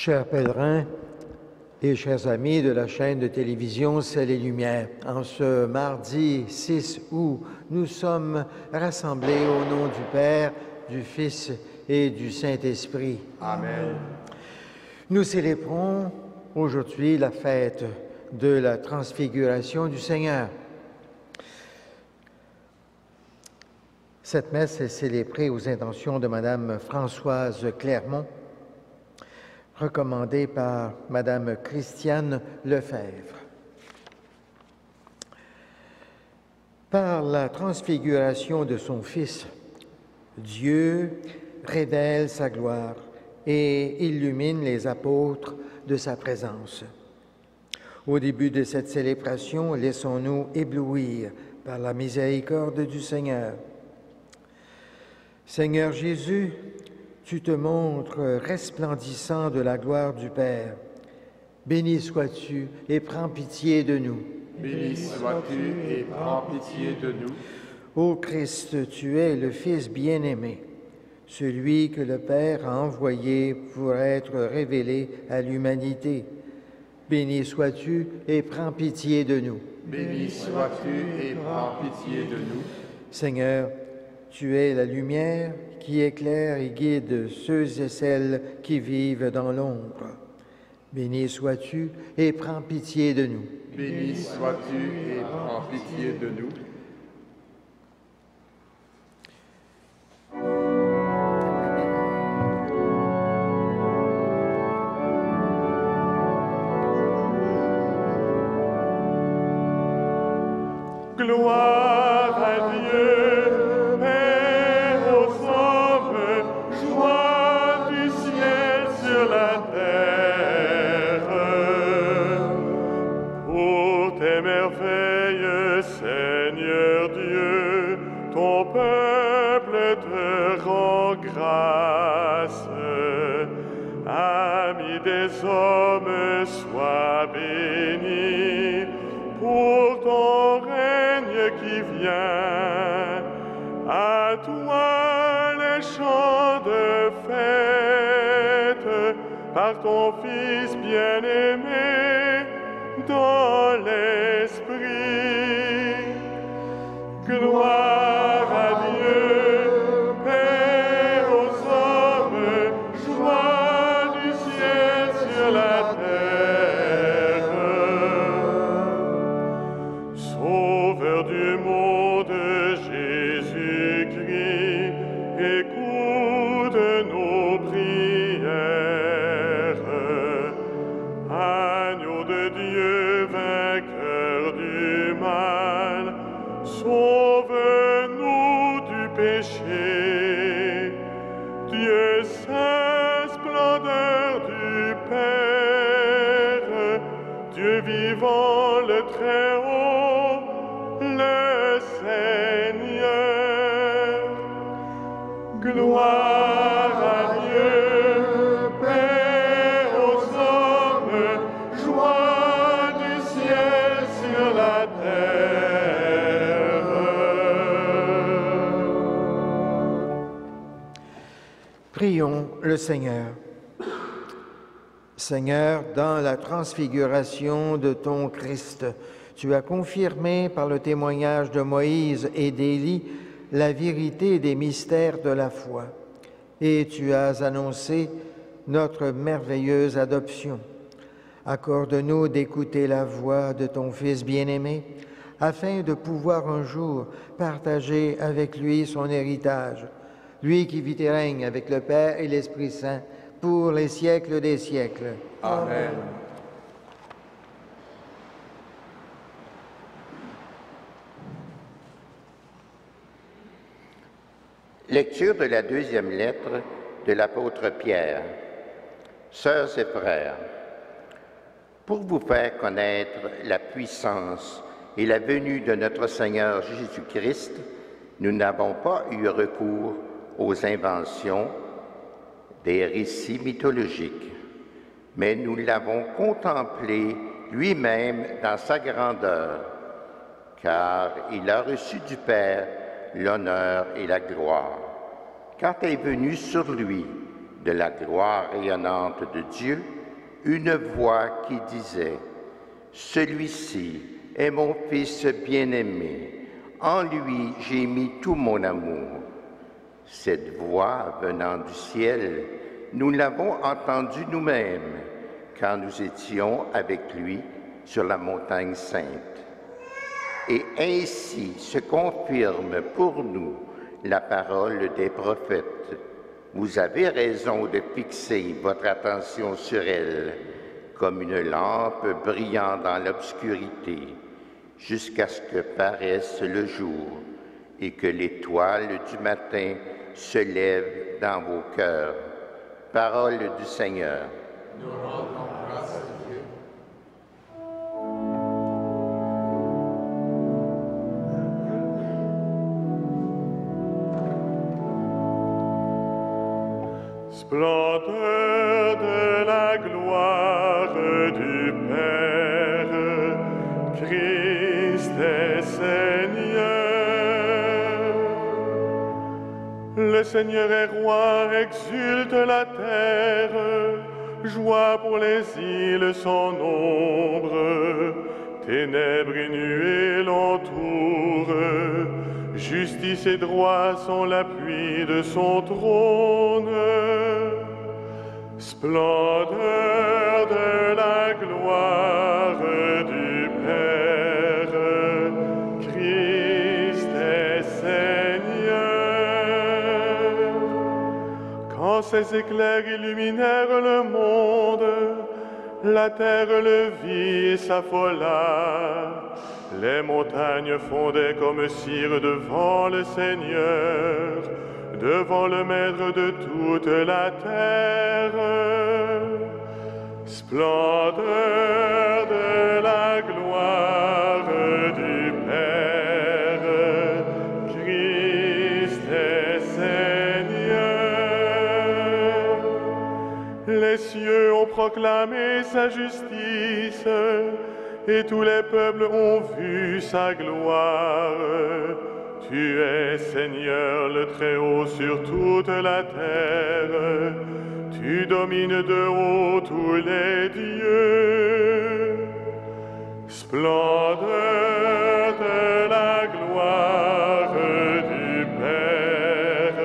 Chers pèlerins et chers amis de la chaîne de télévision Ciel et Lumière, en ce mardi 6 août, nous sommes rassemblés au nom du Père, du Fils et du Saint-Esprit. Amen. Nous célébrons aujourd'hui la fête de la transfiguration du Seigneur. Cette messe est célébrée aux intentions de Madame Françoise Clermont, recommandée par Madame Christiane Lefebvre. Par la transfiguration de son Fils, Dieu révèle sa gloire et illumine les apôtres de sa présence. Au début de cette célébration, laissons-nous éblouir par la miséricorde du Seigneur. Seigneur Jésus, tu te montres resplendissant de la gloire du Père. Béni sois-tu et prends pitié de nous. Béni sois-tu et prends pitié de nous. Ô Christ, tu es le Fils bien-aimé, celui que le Père a envoyé pour être révélé à l'humanité. Béni sois-tu et prends pitié de nous. Béni sois-tu et prends pitié de nous. Seigneur, tu es la lumière qui éclaire et guide ceux et celles qui vivent dans l'ombre. Béni sois-tu et prends pitié de nous. Béni sois-tu et prends pitié de nous. Gloire à Dieu, Père aux hommes, joie du ciel sur la terre. Pour tes merveilles, Seigneur Dieu, ton peuple te rend grâce. Ami des hommes, sois béni pour ton règne qui vient. À toi les chants de fête, par ton Fils bien-aimé dans l'Esprit. Gloire à Dieu, Père aux hommes, joie du ciel sur la terre. Sauveur du monde, Jésus-Christ, écoute nos prières. Agneau de Dieu, vainqueur du mal, sauve-nous du péché. Dieu saint, splendeur du Père, Dieu vivant, le Très-Haut, le Seigneur. Gloire à Dieu, Père aux hommes, joie du ciel sur la terre. Prions le Seigneur. Seigneur, dans la transfiguration de ton Christ, tu as confirmé par le témoignage de Moïse et d'Élie la vérité des mystères de la foi, et tu as annoncé notre merveilleuse adoption. Accorde-nous d'écouter la voix de ton Fils bien-aimé, afin de pouvoir un jour partager avec lui son héritage, lui qui vit et règne avec le Père et l'Esprit Saint pour les siècles des siècles. Amen. Lecture de la deuxième lettre de l'apôtre Pierre. Sœurs et frères, pour vous faire connaître la puissance et la venue de notre Seigneur Jésus-Christ, nous n'avons pas eu recours aux inventions des récits mythologiques, mais nous l'avons contemplé lui-même dans sa grandeur, car il a reçu du Père l'honneur et la gloire. Quand est venu sur lui de la gloire rayonnante de Dieu, une voix qui disait « Celui-ci est mon Fils bien-aimé, en lui j'ai mis tout mon amour. » Cette voix venant du ciel, nous l'avons entendue nous-mêmes, quand nous étions avec lui sur la montagne sainte. Et ainsi se confirme pour nous la parole des prophètes. Vous avez raison de fixer votre attention sur elle, comme une lampe brillant dans l'obscurité, jusqu'à ce que paraisse le jour et que l'étoile du matin se lève dans vos cœurs. Parole du Seigneur. Nous rendons grâce à Dieu. Splendeur de la gloire du Père, Christ est Seigneur. Le Seigneur est roi, exulte la terre, joie pour les îles sans nombre, ténèbres et nuées l'entourent, justice et droit sont l'appui de son trône. Splendeur de la gloire du Père, Christ est Seigneur. Quand ses éclairs illuminèrent le monde, la terre le vit et s'affola. Les montagnes fondaient comme cire devant le Seigneur, devant le Maître de toute la terre. Splendeur de la gloire du Père, Christ est Seigneur. Les cieux ont proclamé sa justice, et tous les peuples ont vu sa gloire. Tu es Seigneur le Très-Haut sur toute la terre. Tu domines de haut tous les dieux. Splendeur de la gloire du Père,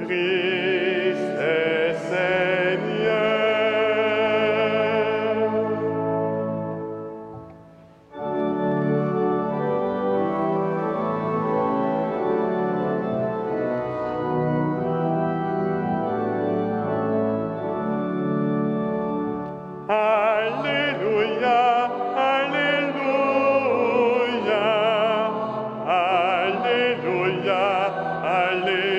Christ est Seigneur. Alléluia, Alléluia, Alléluia, Alléluia.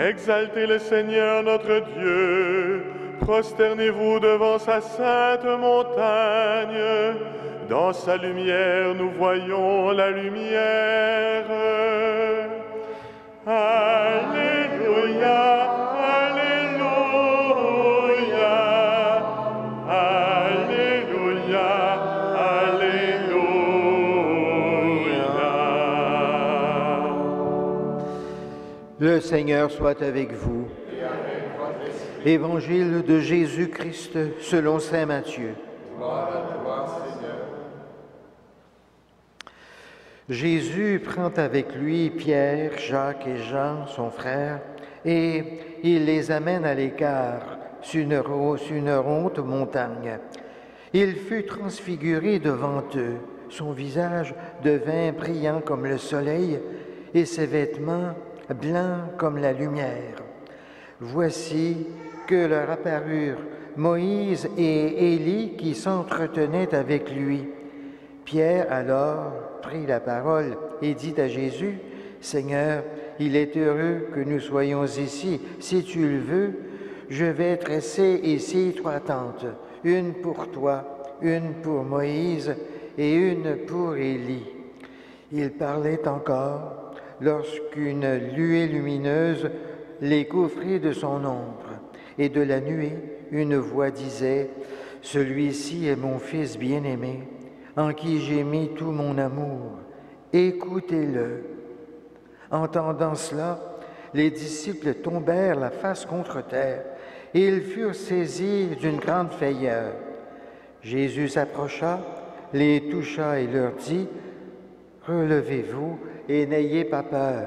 Exaltez le Seigneur notre Dieu, prosternez-vous devant sa sainte montagne. Dans sa lumière, nous voyons la lumière. Alléluia, Alléluia, Alléluia, Alléluia. Le Seigneur soit avec vous. Évangile de Jésus-Christ selon saint Matthieu. Gloire à toi, Seigneur. Jésus prend avec lui Pierre, Jacques et Jean, son frère, et il les amène à l'écart sur une haute montagne. Il fut transfiguré devant eux. Son visage devint brillant comme le soleil et ses vêtements blancs comme la lumière. Voici que leur apparurent Moïse et Élie qui s'entretenaient avec lui. Pierre alors prit la parole et dit à Jésus, « Seigneur, il est heureux que nous soyons ici. Si tu le veux, je vais dresser ici 3 tentes, une pour toi, une pour Moïse et une pour Élie. » Il parlait encore lorsqu'une nuée lumineuse les couvrit de son ombre. Et de la nuée, une voix disait, « Celui-ci est mon Fils bien-aimé, en qui j'ai mis tout mon amour. Écoutez-le. » Entendant cela, les disciples tombèrent la face contre terre et ils furent saisis d'une grande frayeur. Jésus s'approcha, les toucha et leur dit, « Relevez-vous et n'ayez pas peur. »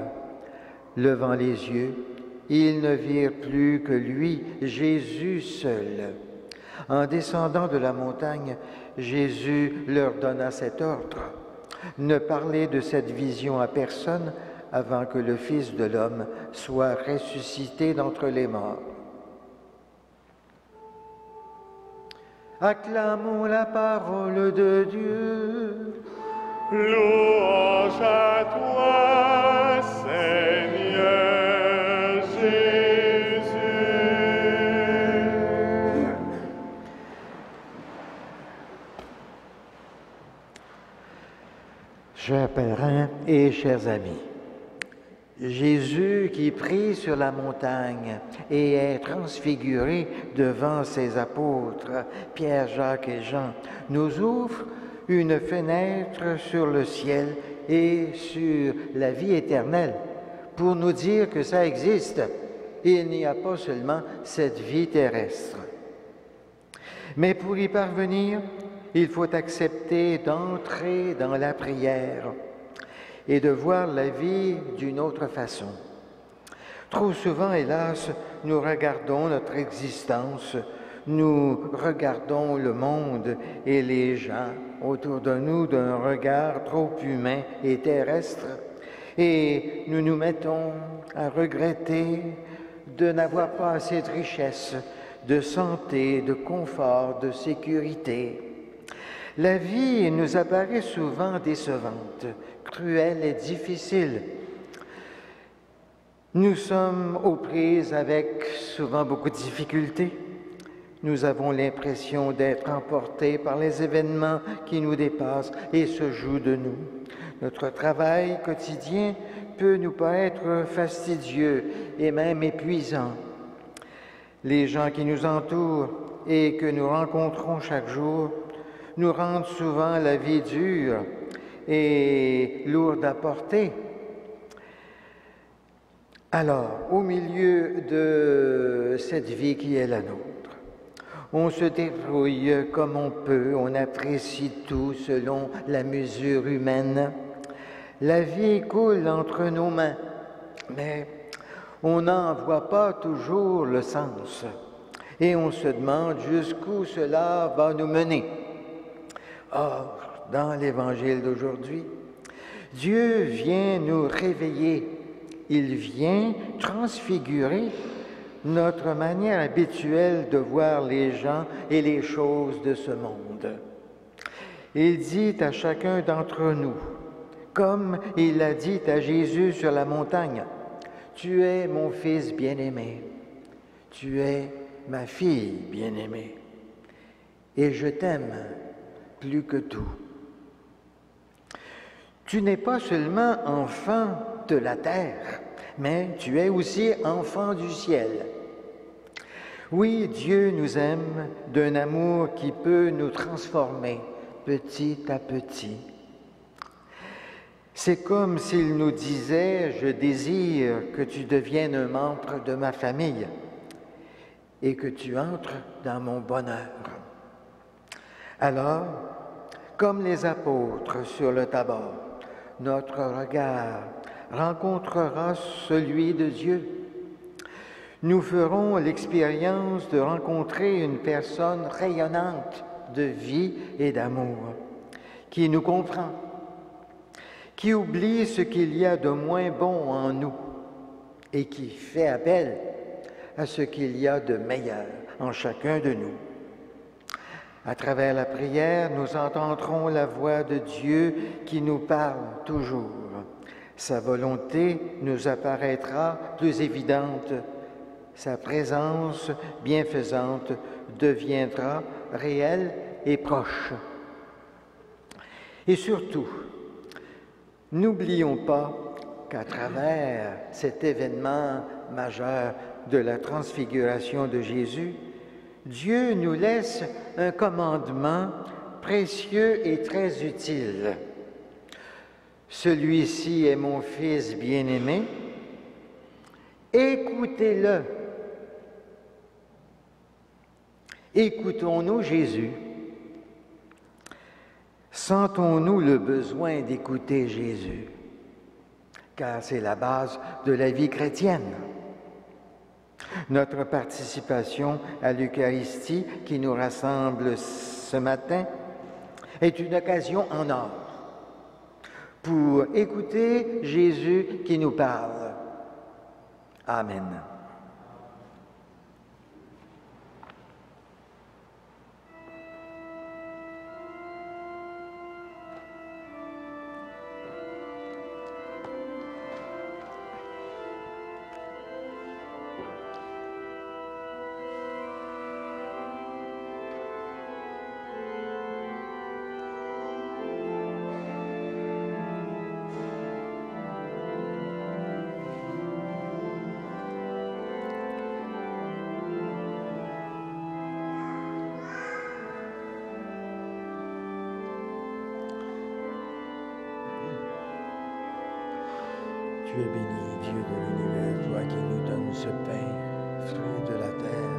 Levant les yeux, ils ne virent plus que lui, Jésus seul. En descendant de la montagne, Jésus leur donna cet ordre. Ne parlez de cette vision à personne avant que le Fils de l'homme soit ressuscité d'entre les morts. Acclamons la parole de Dieu. Louange à toi, Seigneur Jésus. Chers pèlerins et chers amis, Jésus qui prie sur la montagne et est transfiguré devant ses apôtres, Pierre, Jacques et Jean, nous ouvre une fenêtre sur le ciel et sur la vie éternelle pour nous dire que ça existe. Il n'y a pas seulement cette vie terrestre. Mais pour y parvenir, il faut accepter d'entrer dans la prière et de voir la vie d'une autre façon. Trop souvent, hélas, nous regardons notre existence, nous regardons le monde et les gens autour de nous d'un regard trop humain et terrestre, et nous nous mettons à regretter de n'avoir pas assez de richesse, de santé, de confort, de sécurité. La vie nous apparaît souvent décevante, cruelle et difficile. Nous sommes aux prises avec souvent beaucoup de difficultés. Nous avons l'impression d'être emportés par les événements qui nous dépassent et se jouent de nous. Notre travail quotidien peut nous paraître fastidieux et même épuisant. Les gens qui nous entourent et que nous rencontrons chaque jour nous rendent souvent la vie dure et lourde à porter. Alors, au milieu de cette vie qui est la nôtre, on se débrouille comme on peut, on apprécie tout selon la mesure humaine. La vie coule entre nos mains, mais on n'en voit pas toujours le sens. Et on se demande jusqu'où cela va nous mener. Or, dans l'Évangile d'aujourd'hui, Dieu vient nous réveiller. Il vient transfigurer notre manière habituelle de voir les gens et les choses de ce monde. Il dit à chacun d'entre nous, comme il l'a dit à Jésus sur la montagne, « Tu es mon fils bien-aimé, tu es ma fille bien-aimée, et je t'aime plus que tout. » Tu n'es pas seulement enfant de la terre, mais tu es aussi enfant du ciel. Oui, Dieu nous aime d'un amour qui peut nous transformer petit à petit. C'est comme s'il nous disait « Je désire que tu deviennes un membre de ma famille et que tu entres dans mon bonheur. » Alors, comme les apôtres sur le Tabor, notre regard rencontrera celui de Dieu. Nous ferons l'expérience de rencontrer une personne rayonnante de vie et d'amour, qui nous comprend, qui oublie ce qu'il y a de moins bon en nous et qui fait appel à ce qu'il y a de meilleur en chacun de nous. À travers la prière, nous entendrons la voix de Dieu qui nous parle toujours. Sa volonté nous apparaîtra plus évidente. Sa présence bienfaisante deviendra réelle et proche. Et surtout, n'oublions pas qu'à travers cet événement majeur de la transfiguration de Jésus, Dieu nous laisse un commandement précieux et très utile. Celui-ci est mon Fils bien-aimé, écoutez-le. Écoutons-nous Jésus. Sentons-nous le besoin d'écouter Jésus, car c'est la base de la vie chrétienne. Notre participation à l'Eucharistie qui nous rassemble ce matin est une occasion en or pour écouter Jésus qui nous parle. Amen. Tu es béni, Dieu de l'univers, toi qui nous donnes ce pain, fruit de la terre,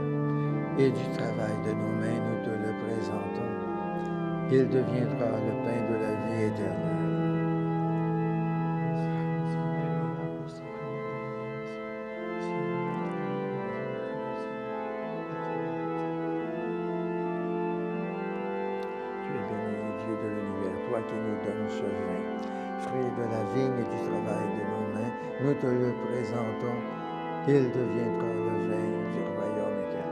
et du travail de nos mains, nous te le présentons. Il deviendra le pain de la vie éternelle. Tu es béni, Dieu de l'univers, toi qui nous donnes ce vin, fruit de la vigne et du travail de nos mains, nous te le présentons. Il deviendra le vin du royaume éternel.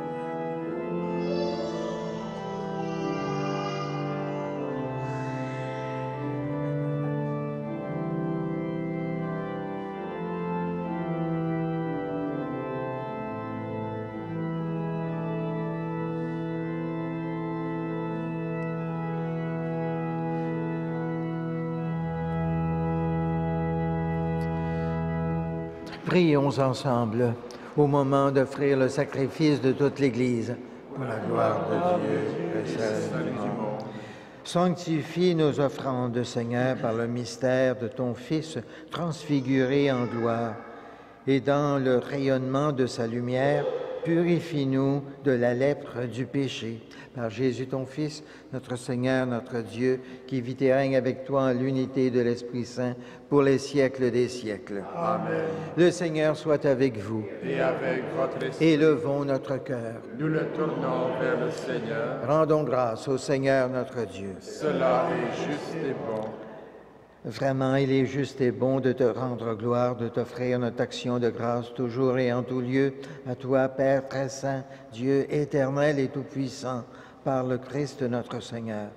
Prions ensemble au moment d'offrir le sacrifice de toute l'Église. Pour la gloire de Dieu et celle du monde. Sanctifie nos offrandes, Seigneur, par le mystère de ton Fils transfiguré en gloire. Et dans le rayonnement de sa lumière, purifie-nous de la lèpre du péché. Par Jésus ton Fils, notre Seigneur, notre Dieu, qui vit et règne avec toi en l'unité de l'Esprit Saint pour les siècles des siècles. Amen. Le Seigneur soit avec vous. Et avec votre esprit, Élevons notre cœur. nous le tournons vers le Seigneur. Rendons grâce au Seigneur notre Dieu. Cela est juste et bon. Vraiment, il est juste et bon de te rendre gloire, de t'offrir notre action de grâce toujours et en tout lieu, à toi, Père très saint, Dieu éternel et tout-puissant, par le Christ notre Seigneur.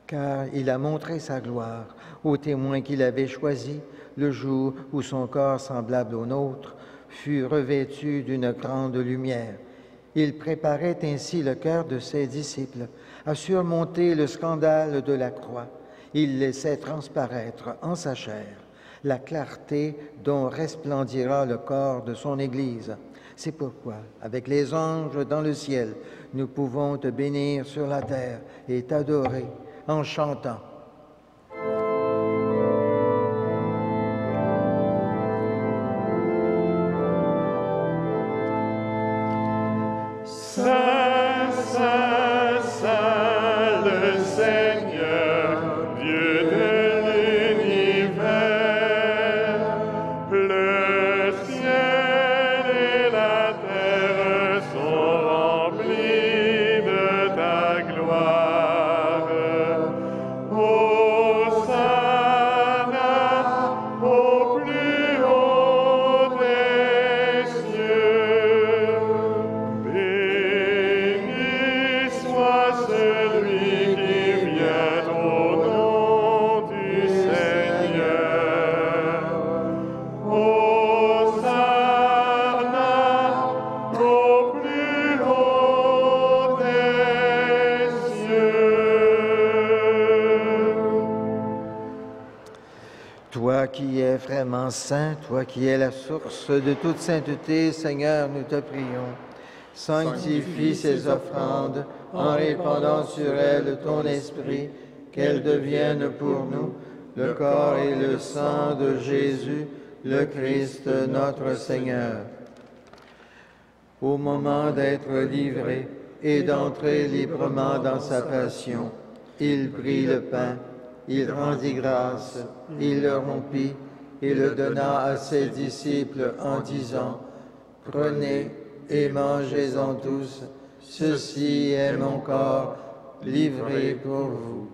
Car il a montré sa gloire aux témoins qu'il avait choisis, le jour où son corps semblable au nôtre fut revêtu d'une grande lumière. Il préparait ainsi le cœur de ses disciples à surmonter le scandale de la croix. Il laissait transparaître en sa chair la clarté dont resplendira le corps de son Église. C'est pourquoi, avec les anges dans le ciel, nous pouvons te bénir sur la terre et t'adorer en chantant. Saint, Saint, Saint, le Seigneur, Dieu de l'univers, le ciel et la terre sont remplis de ta gloire. Hosanna au plus haut des cieux. Béni soit celui qui vient au nom du Seigneur. Hosanna au plus haut des cieux. Toi qui es vraiment saint, toi qui es la source de toute sainteté, Seigneur, nous te prions. Sanctifie ces offrandes en répandant sur elles ton esprit, qu'elles deviennent pour nous le corps et le sang de Jésus, le Christ notre Seigneur. Au moment d'être livré et d'entrer librement dans sa passion, il prit le pain, il rendit grâce, il le rompit et le donna à ses disciples en disant, « Prenez et mangez-en tous, ceci est mon corps livré pour vous. »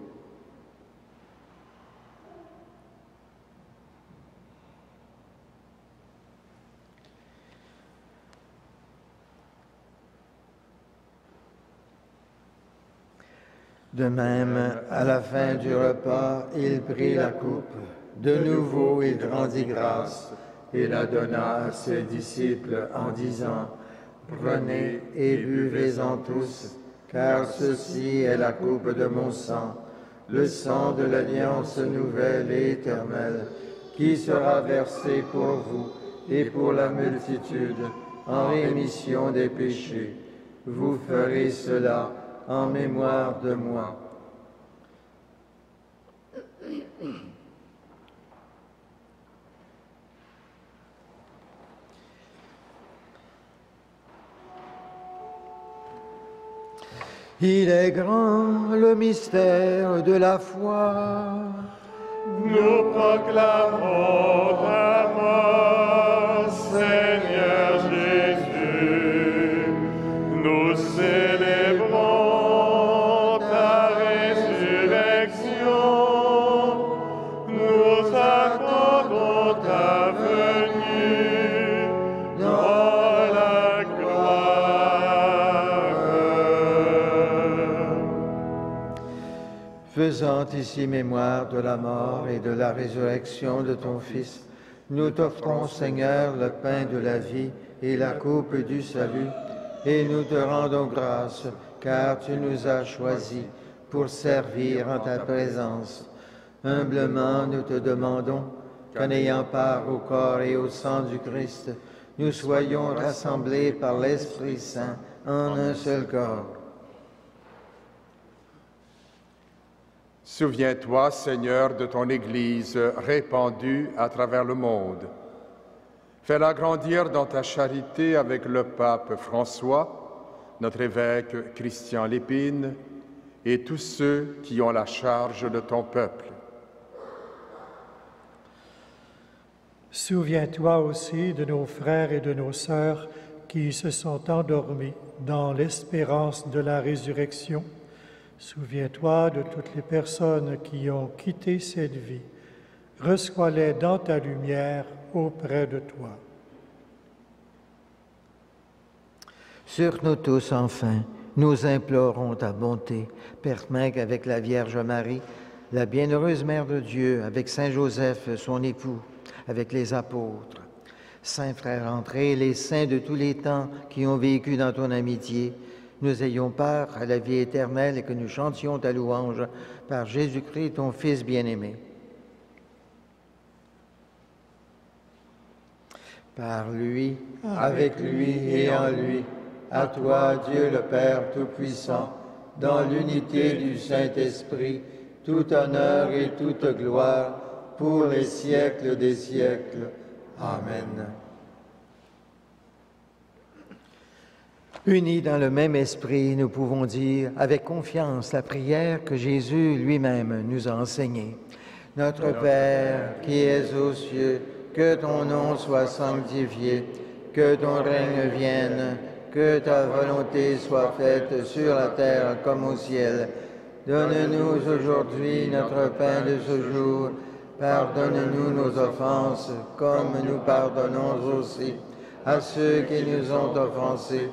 De même, à la fin du repas, il prit la coupe. De nouveau, il rendit grâce et la donna à ses disciples en disant, « Prenez et buvez-en tous, car ceci est la coupe de mon sang, le sang de l'alliance nouvelle et éternelle, qui sera versé pour vous et pour la multitude en rémission des péchés. Vous ferez cela en mémoire de moi. » Il est grand le mystère de la foi. Nous proclamons ta mort, Seigneur Jésus. Nous célébrons ta résurrection. Nous attendons ta venue dans la gloire. Faisant ici mémoire de la mort et de la résurrection de ton Fils, nous t'offrons, Seigneur, le pain de la vie et la coupe du salut, et nous te rendons grâce, car tu nous as choisis pour servir en ta présence. Humblement, nous te demandons qu'en ayant part au corps et au sang du Christ, nous soyons rassemblés par l'Esprit Saint en un seul corps. Souviens-toi, Seigneur, de ton Église répandue à travers le monde. Fais-la grandir dans ta charité avec le pape François, notre évêque Christian Lépine et tous ceux qui ont la charge de ton peuple. Souviens-toi aussi de nos frères et de nos sœurs qui se sont endormis dans l'espérance de la résurrection. Souviens-toi de toutes les personnes qui ont quitté cette vie. Reçois-les dans ta lumière auprès de toi. Sur nous tous, enfin, nous implorons ta bonté. Permets qu'avec la Vierge Marie, la bienheureuse Mère de Dieu, avec Saint Joseph, son époux, avec les apôtres, saints frères entrés, les saints de tous les temps qui ont vécu dans ton amitié, nous ayons part à la vie éternelle et que nous chantions ta louange par Jésus-Christ, ton Fils bien-aimé. Par lui, avec lui et en lui, à toi, Dieu le Père Tout-Puissant, dans l'unité du Saint-Esprit, tout honneur et toute gloire pour les siècles des siècles. Amen. Unis dans le même esprit, nous pouvons dire avec confiance la prière que Jésus lui-même nous a enseignée. Notre Père qui es aux cieux, que ton nom soit sanctifié, que ton règne vienne, que ta volonté soit faite sur la terre comme au ciel. Donne-nous aujourd'hui notre pain de ce jour. Pardonne-nous nos offenses, comme nous pardonnons aussi à ceux qui nous ont offensés.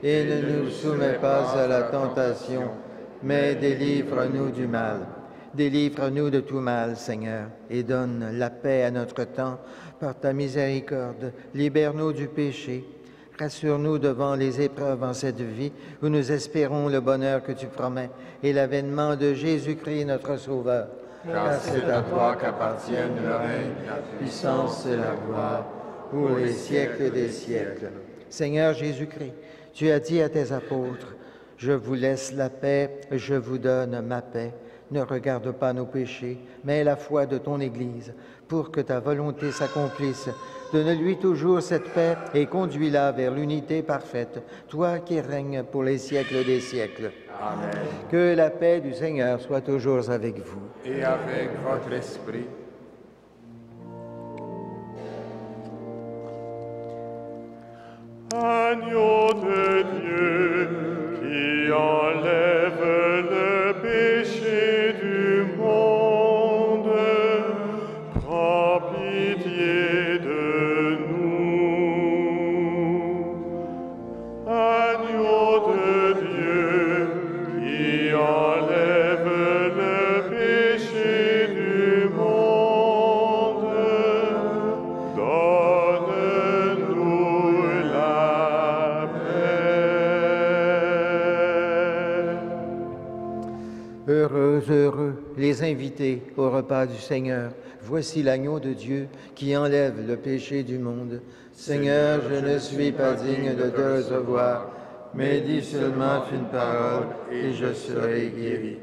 Et ne nous soumets pas à la tentation, mais délivre-nous du mal. Délivre-nous de tout mal, Seigneur, et donne la paix à notre temps par ta miséricorde. Libère-nous du péché. Rassure-nous devant les épreuves en cette vie où nous espérons le bonheur que tu promets et l'avènement de Jésus-Christ, notre Sauveur. Car c'est à toi qu'appartiennent le règne, la puissance et la gloire pour les siècles des siècles. Seigneur Jésus-Christ, tu as dit à tes apôtres, « Je vous laisse la paix, je vous donne ma paix. Ne regarde pas nos péchés, mais la foi de ton Église, pour que ta volonté s'accomplisse. Donne-lui toujours cette paix et conduis-la vers l'unité parfaite, toi qui règnes pour les siècles des siècles. Amen. Que la paix du Seigneur soit toujours avec vous. Et avec votre esprit. Agneau de Dieu, qui enlève le péché du monde, prends pitié de nous. Agneau de Dieu, qui enlève le péché du monde, donne-nous la paix. Heureux, heureux, les invités au repas du Seigneur. Voici l'agneau de Dieu qui enlève le péché du monde. Seigneur, je ne suis pas digne de te recevoir, mais dis seulement une parole et je serai guéri.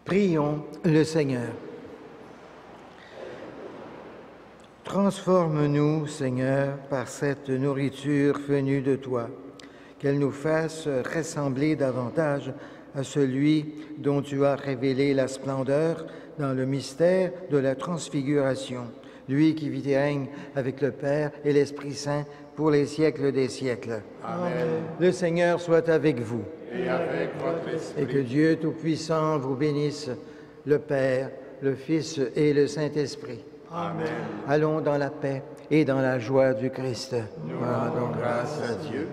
Prions le Seigneur. Transforme-nous, Seigneur, par cette nourriture venue de toi, qu'elle nous fasse ressembler davantage à celui dont tu as révélé la splendeur dans le mystère de la transfiguration, lui qui vit et règne avec le Père et l'Esprit Saint pour les siècles des siècles. Amen. Le Seigneur soit avec vous. Et avec votre esprit. Et que Dieu Tout-Puissant vous bénisse, le Père, le Fils et le Saint-Esprit. Amen. Allons dans la paix et dans la joie du Christ. Nous rendons grâce à Dieu.